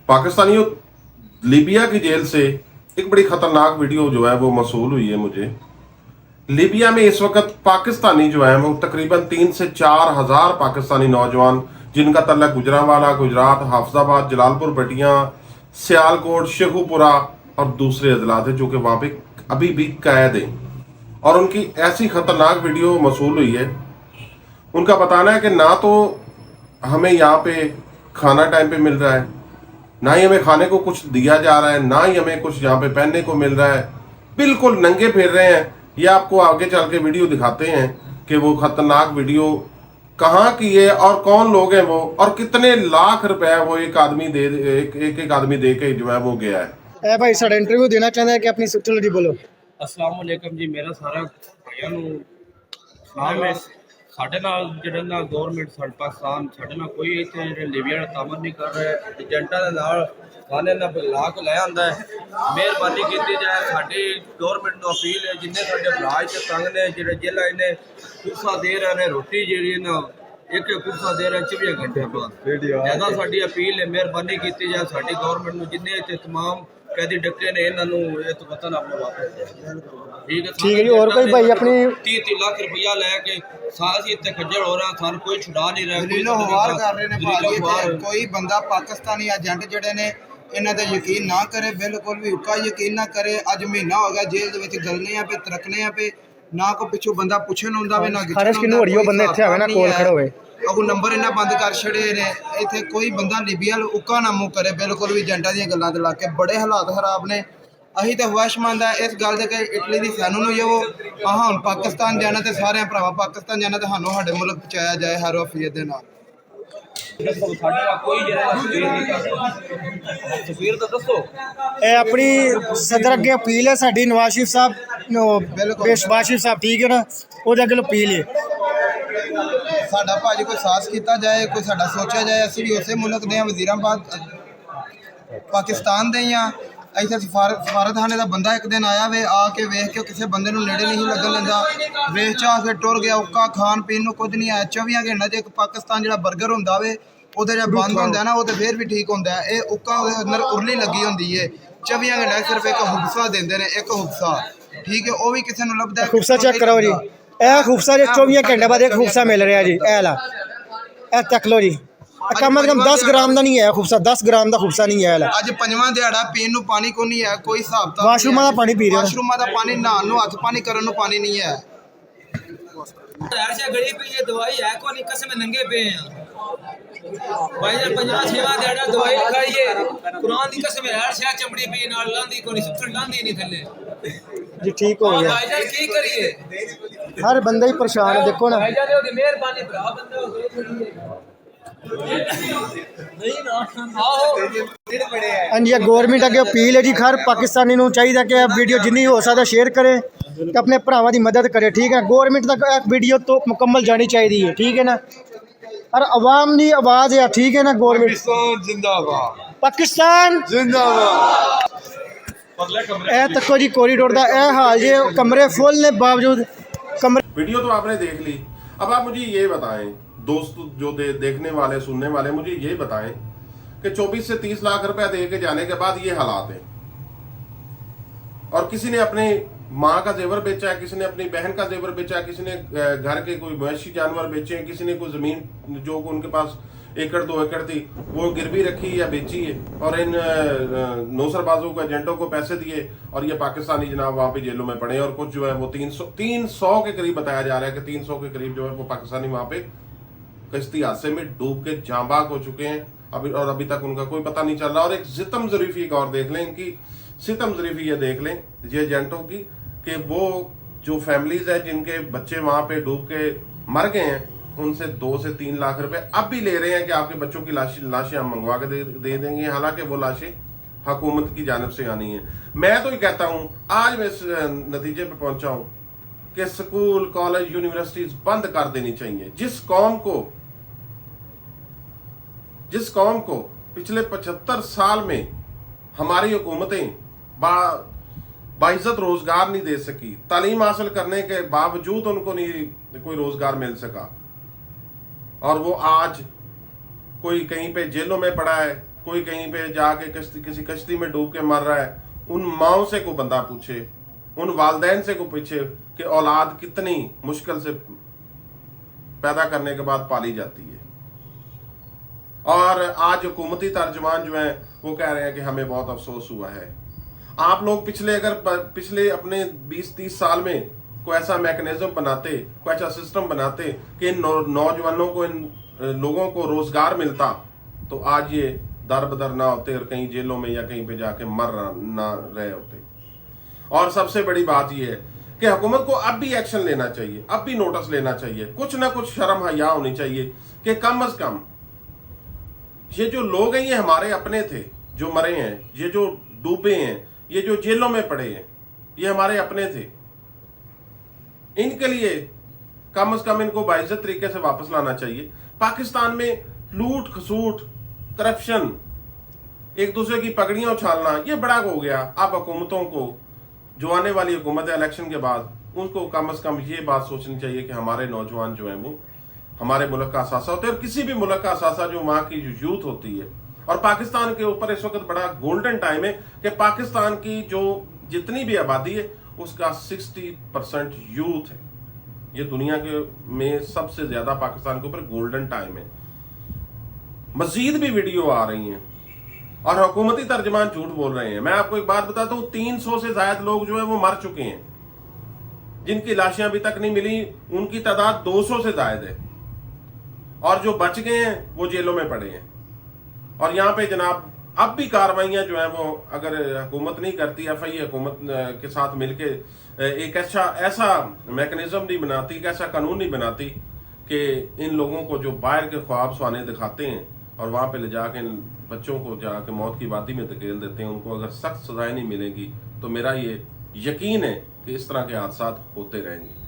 पाकिस्तानियों, लीबिया की जेल से एक बड़ी खतरनाक वीडियो जो है वो मौसूल हुई है मुझे। लीबिया में इस वक्त पाकिस्तानी जो है वो तकरीबन 3 से 4 हज़ार पाकिस्तानी नौजवान, जिनका तल्लक गुजरांवाला, गुजरात, हाफिजाबाद, जलालपुर, बटिया, सियालकोट, शेखुपुरा और दूसरे अजला थे, जो कि वहाँ पे अभी भी कैद हैं। और उनकी ऐसी खतरनाक वीडियो मौसूल हुई है। उनका बताना है कि ना तो हमें यहाँ पे खाना टाइम पे मिल रहा है, ना ही हमें खाने को कुछ दिया जा रहा है, ना ही हमें कुछ यहाँ पे पहनने को मिल रहा है। बिल्कुल नंगे फिर रहे हैं। ये आपको आगे चल के वीडियो दिखाते हैं कि वो खतरनाक वीडियो कहाँ की है और कौन लोग हैं वो, और कितने लाख रुपए वो एक आदमी दे के जो है वो गया है। ए भाई साਡਾ इंटरव्यू देना चाहता है कि अपनी सुटल जी बोलो। अस्सलाम वालेकुम जी, मेरा सारा भाइयों ਨੂੰ ਸਲਾਮ ਹੈ। ਸਾਡੇ ਨਾਲ ਜਿਹੜੇ ਨਾਲ ਗਵਰਨਮੈਂਟ ਸਾਡੇ ਪਾਕਿਸਤਾਨ ਸਾਡੇ ਨਾਲ ਕੋਈ ਇੱਥੇ ਜਿਹੜੇ ਲੀਬੀਆ ਦਾ ਤਾਮਨ ਨਹੀਂ ਕਰ ਰਿਹਾ, ਏਜੰਟਾਂ ਦੇ ਨਾਲ ਖਾਣੇ ਨਾਲ ਬਗਲਾ ਕੇ ਲੈ ਆਂਦਾ ਹੈ। ਮਿਹਰਬਾਨੀ ਕੀਤੀ ਜਾਏ, ਸਾਡੀ ਗਵਰਨਮੈਂਟ ਨੂੰ ਅਪੀਲ ਹੈ, ਜਿੰਨੇ ਸਾਡੇ ਭਰਾ ਇੱਥੇ ਤੰਗ ਨੇ, ਜਿਹੜੇ ਜੇਲ੍ਹਾਂ ਇਹਨੇ ਕੁਰਸਾ ਦੇ ਰਹੇ ਨੇ, ਰੋਟੀ ਜਿਹੜੀ ਨਾ ਇੱਕ ਕੁਰਸਾ ਦੇ ਰਹੇ 24 ਘੰਟੇ ਬਾਅਦ। ਇਹਦਾ ਸਾਡੀ ਅਪੀਲ ਹੈ, ਮਿਹਰਬਾਨੀ ਕੀਤੀ ਜਾਏ ਸਾਡੀ ਗਵਰਨਮੈਂਟ ਨੂੰ, ਜਿੰਨੇ ਇੱਥੇ तमाम कैदी डके ने इन्हों ये तो वतन अपने वापस ठीक है जी। और कोई भाई अपनी 30 लाख रुपया लैके साल इतने खज्जल हो रहा, सानू कोई छुड़ा नहीं रहा, दलीलोवार कर रहे ने भाई। कोई बंदा पाकिस्तानी एजेंट ਜਿਹੜੇ ਨੇ ਇਹਨਾਂ ਤੇ ਯਕੀਨ ਨਾ ਕਰੇ, ਬਿਲਕੁਲ ਵੀ ਉੱਕਾ ਯਕੀਨ ਨਾ ਕਰੇ। ਅੱਜ ਮਹੀਨਾ ਹੋ ਗਿਆ ਜੇਲ੍ਹ ਦੇ ਵਿੱਚ ਗਲਨੇ ਆ ਪੇ, ਤਰਕਨੇ ਆ ਪੇ, ਨਾ ਕੋ ਪਿੱਛੋਂ ਬੰਦਾ ਪੁੱਛਣ ਹੁੰਦਾ ਵੇ, ਨਾ ਖਾਰਸ਼ ਕਿਨੂੰ ਹੋ ਰਹੀ, ਉਹ ਬੰਦਾ ਇੱਥੇ ਆਵੇ ਨਾ ਕੋਲ ਖੜਾ ਹੋਵੇ। ਉਹ ਨੰਬਰ ਇਹਨਾਂ ਬੰਦ ਕਰ ਛੜੇ ਨੇ। ਇੱਥੇ ਕੋਈ ਬੰਦਾ ਲੀਬੀਆ ਉੱਕਾ ਨਾ ਮੂੰਹ ਕਰੇ, ਬਿਲਕੁਲ ਵੀ ਏਜੰਟਾਂ ਦੀਆਂ ਗੱਲਾਂ ਤੇ ਲਾ ਕੇ। ਬੜੇ ਹਾਲਾਤ ਖਰਾਬ ਨੇ। ਅਸੀਂ ਤਾਂ ਖਵਾਇਸ਼ਮੰਦ ਆ ਇਸ ਗੱਲ ਦੇ ਕਿ ਇਟਲੀ ਦੀ ਸਾਨੂੰ ਨੂੰ ਜੋ ਆਹ ਹੁਣ ਪਾਕਿਸਤਾਨ ਜਾਣਾ ਤੇ ਸਾਰਿਆਂ ਭਰਾਵਾਂ ਪਾਕਿਸਤਾਨ ਜਾਣਾ ਤੇ ਸਾਨੂੰ ਸਾਡੇ ਮੁਲਕ ਪਹੁੰਚਾਇਆ ਜਾਏ ਹਰ ਵਫੀਅਤ ਦੇ ਨਾਲ। ਦੱਸੋ ਸਾਡੇ ਨਾਲ ਕੋਈ ਜਿਹੜਾ ਤਸਵੀਰ ਨਹੀਂ ਕਰਦਾ, ਤਸਵੀਰ ਤਾਂ ਦੱਸੋ। ਇਹ ਆਪਣੀ ਸਦਰ ਅੱਗੇ ਅਪੀਲ ਹੈ ਸਾਡੀ, ਨਵਾਜ਼ ਸ਼ਰੀਫ ਸਾਹਿਬ ਨੂੰ, ਸ਼ਹਿਬਾਜ਼ ਸ਼ਰੀਫ ਸਾਹਿਬ ਠੀਕ ਹੈ ਨਾ, ਉਹਦੇ ਅੱਗੇ ਅਪੀਲ ਹੈ ਸਾਡਾ ਭਾਜੀ ਕੋਈ ਸਾਹਸ ਕੀਤਾ ਜਾਏ, ਕੋਈ ਸਾਡਾ ਸੋਚਿਆ ਜਾਏ। ਅਸੀਂ ਵੀ ਉਸੇ ਮੁਲਕ ਦੇ ਹਾਂ, ਵਜ਼ੀਰਾਬਾਦ ਪਾਕਿਸਤਾਨ ਦੇ ਹੀ ਹਾਂ। ਇੱਥੇ ਸਫਾਰਤਖਾਨੇ ਦਾ ਬੰਦਾ ਇੱਕ ਦਿਨ ਆਇਆ ਵੇ, ਆ ਕੇ ਵੇਖ ਕੇ ਕਿਸੇ ਬੰਦੇ ਨੂੰ ਨੇੜੇ ਨਹੀਂ ਲੱਗਣ ਲੈਂਦਾ, ਵੇਚ ਚਾਹ ਕੇ ਟੁਰ ਗਿਆ। ਉੱਕਾ ਖਾਣ ਪੀਣ ਨੂੰ ਕੁਝ ਨਹੀਂ ਆਇਆ। 24 ਘੰਟੇ 'ਚ ਇੱਕ ਪਾਕਿਸਤਾਨ ਜਿਹੜਾ 버ਗਰ ਹੁੰਦਾ ਵੇ ਉਹਦੇ ਜਿਹੜਾ ਬੰਦ ਹੁੰਦਾ ਨਾ, ਉਹ ਤਾਂ ਫਿਰ ਵੀ ਠੀਕ ਹੁੰਦਾ। ਇਹ ਉੱਕਾ ਉਹਦੇ ਅੰਦਰ ਉਰਲੀ ਲੱਗੀ ਹੁੰਦੀ ਹੈ। 24 ਘੰਟੇ ਸਿਰਫ ਇੱਕ ਹੁਬਸਾ ਦਿੰਦੇ ਨੇ, ਇੱਕ ਹੁਬਸਾ ਠੀਕ ਹੈ, ਉਹ ਵੀ ਕਿਸੇ ਨੂੰ ਲੱਭਦਾ। ਖੁਬਸਾ ਚੈੱਕ ਕਰੋ ਜੀ, ਇਹ ਖੁਬਸਾ 24 ਘੰਟੇ ਬਾਅਦ ਇੱਕ ਖੁਬਸਾ ਮਿਲ ਰਿਹਾ ਜੀ। ਇਹ ਲਾ, ਇਹ ਚੱਕ ਲਓ ਜੀ। ਕਮ ਸੇ ਕਮ 10 ਗ੍ਰਾਮ ਦਾ ਨਹੀਂ ਹੈ ਖੁਬਸਾ, 10 ਗ੍ਰਾਮ ਦਾ ਖੁਬਸਾ ਨਹੀਂ ਹੈ। ਅੱਜ ਪੰਜਵਾਂ ਦਿਹਾੜਾ ਪੀਣ ਨੂੰ ਪਾਣੀ ਕੋ ਨਹੀਂ ਹੈ, ਕੋਈ ਹਿਸਾਬ ਤਾਂ ਵਾਸ਼ਰੂਮਾਂ ਦਾ ਪਾਣੀ ਪੀ ਰਹੇ ਹੋ। ਵਾਸ਼ਰੂਮਾਂ ਦਾ ਪਾਣੀ, ਨਹਾਉਣ ਨੂੰ, ਹੱਥ ਪਾਣੀ ਕਰਨ ਨੂੰ ਪਾਣੀ ਨਹੀਂ ਹੈ। ऐसे गरीब की ये दवाई है को नहीं, कसम नंगे पे हैं भाई। 5-6 दिहाड़ा दवाई खाइए, कुरान की कसम है, हर शह चमड़ी पे नाल लांदी को नहीं, सुथर लांदी नहीं थल्ले जी। ठीक हो गया भाई जान, की करिए, हर बंदा ही परेशान है। देखो ना भाई जान ओदी मेहरबानी भरा बंदा हो गई नहीं ना आओ। हाँ जी, गवर्नमेंट अगे अपील है जी, हर पाकिस्तानी ਨੂੰ ਚਾਹੀਦਾ ਕਿ ਇਹ ਵੀਡੀਓ ਜਿੰਨੀ ਹੋ ਸਕਦਾ ਸ਼ੇਅਰ ਕਰੇ ਤੇ ਆਪਣੇ ਭਰਾਵਾਂ ਦੀ ਮਦਦ ਕਰੇ। ਠੀਕ ਹੈ, ਗवर्नमेंट तक एक वीडियो तो मुकम्मल जानी चाहिए। ठीक है ना, और आवाम की आवाज़ है। ठीक है ना, गवर्नमेंट जिंदाबाद, पाकिस्तान जिंदाबाद। ए तको जी कॉरीडोर का यह हाल जे, कमरे फुल ने बावजूद कमरे। वीडियो तो आपने देख ली। अब आप मुझे ये बताएं दोस्त, जो देखने वाले सुनने वाले, मुझे ये बताएं कि 24 से 30 लाख रुपया दे के जाने के बाद ये हालात हैं, और किसी ने अपनी माँ का जेवर बेचा है, किसी ने अपनी बहन का जेवर बेचा है, किसी ने घर के कोई मवेशी जानवर बेचे हैं, किसी ने कोई ज़मीन जो उनके पास 1-2 एकड़ थी वो गिरवी रखी या बेची है, और इन नौसरबाजों को, एजेंटों को पैसे दिए, और ये पाकिस्तानी जनाब वहाँ पे जेलों में पड़े। और कुछ जो है वो 300 के करीब बताया जा रहा है कि 300 के करीब जो है वो पाकिस्तानी वहाँ पे कश्ती हादसे में डूब के जांबाग हो चुके हैं अभी तक उनका कोई पता नहीं चल रहा। और एक सितम ज़रीफ़ी एक और देख लें, इनकी सितम ज़रीफ़ी ये देख लें ये एजेंटों की, कि वो जो फैमिलीज़ है जिनके बच्चे वहाँ पे डूब के मर गए हैं, उनसे 2 से 3 लाख रुपए अब भी ले रहे हैं कि आपके बच्चों की लाशें हम मंगवा के दे देंगे, हालांकि वो लाशें हुकूमत की जानिब से आनी है। मैं तो ये कहता हूँ, आज मैं इस नतीजे पे पहुंचा हूँ कि स्कूल, कॉलेज, यूनिवर्सिटीज बंद कर देनी चाहिए। जिस कौम को पिछले 75 साल में हमारी हुकूमतें बाइज्जत रोजगार नहीं दे सकी, तालीम हासिल करने के बावजूद उनको नहीं कोई रोजगार मिल सका, और वो आज कोई कहीं पे जेलों में पड़ा है, कोई कहीं पे जाके किसी कश्ती में डूब के मर रहा है, उन माओं से को बंदा पूछे, उन वालदैन से को पूछे कि औलाद कितनी मुश्किल से पैदा करने के बाद पाली जाती है। और आज हुकूमती तर्जमान जो है वो कह रहे हैं कि हमें बहुत अफसोस हुआ है। आप लोग पिछले अपने 20-30 साल में कोई ऐसा मैकेनिज्म बनाते, कोई ऐसा सिस्टम बनाते कि इन नौजवानों को, इन लोगों को रोजगार मिलता, तो आज ये दर बदर ना होते और कहीं जेलों में या कहीं पे जाके मर ना रहे होते। और सबसे बड़ी बात यह है कि हुकूमत को अब भी एक्शन लेना चाहिए, अब भी नोटिस लेना चाहिए, कुछ ना कुछ शर्म हया होनी चाहिए कि कम अज कम ये जो लोग हैं ये हमारे अपने थे जो मरे हैं, ये जो डूबे हैं, ये जो जेलों में पड़े हैं, ये हमारे अपने थे। इनके लिए कम से कम इनको बाइज्जत तरीके से वापस लाना चाहिए। पाकिस्तान में लूट खसूट, करप्शन, एक दूसरे की पगड़ियां उछालना, ये बड़ा हो गया। अब हुकूमतों को, जो आने वाली हुकूमत है इलेक्शन के बाद, उनको कम से कम ये बात सोचनी चाहिए कि हमारे नौजवान जो हैं वो हमारे मुल्क का असासा होते हैं, और किसी भी मुल्क का असासा जो वहां की जो यूथ होती है। और पाकिस्तान के ऊपर इस वक्त बड़ा गोल्डन टाइम है कि पाकिस्तान की जो जितनी भी आबादी है उसका 60% यूथ है। ये दुनिया के में सबसे ज्यादा पाकिस्तान के ऊपर गोल्डन टाइम है। मजीद भी वीडियो आ रही हैं और हुकूमती तर्जमान झूठ बोल रहे हैं। मैं आपको एक बात बताता हूं, 300 से ज्यादा लोग जो है वो मर चुके हैं, जिनकी लाशें अभी तक नहीं मिली, उनकी तादाद 200 से ज्यादा है, और जो बच गए हैं वो जेलों में पड़े हैं। और यहाँ पे जनाब अब भी कार्रवाइयां जो है वो अगर हुकूमत नहीं करती, FI हुकूमत के साथ मिलके एक ऐसा मैकेनिज्म नहीं बनाती, एक ऐसा कानून नहीं बनाती कि इन लोगों को जो बाहर के ख्वाब सवाने दिखाते हैं और वहां पे ले जाके इन बच्चों को जाके मौत की वादी में धकेल देते हैं, उनको अगर सख्त सजाएं नहीं मिलेंगी तो मेरा ये यकीन है कि इस तरह के हादसात होते रहेंगे।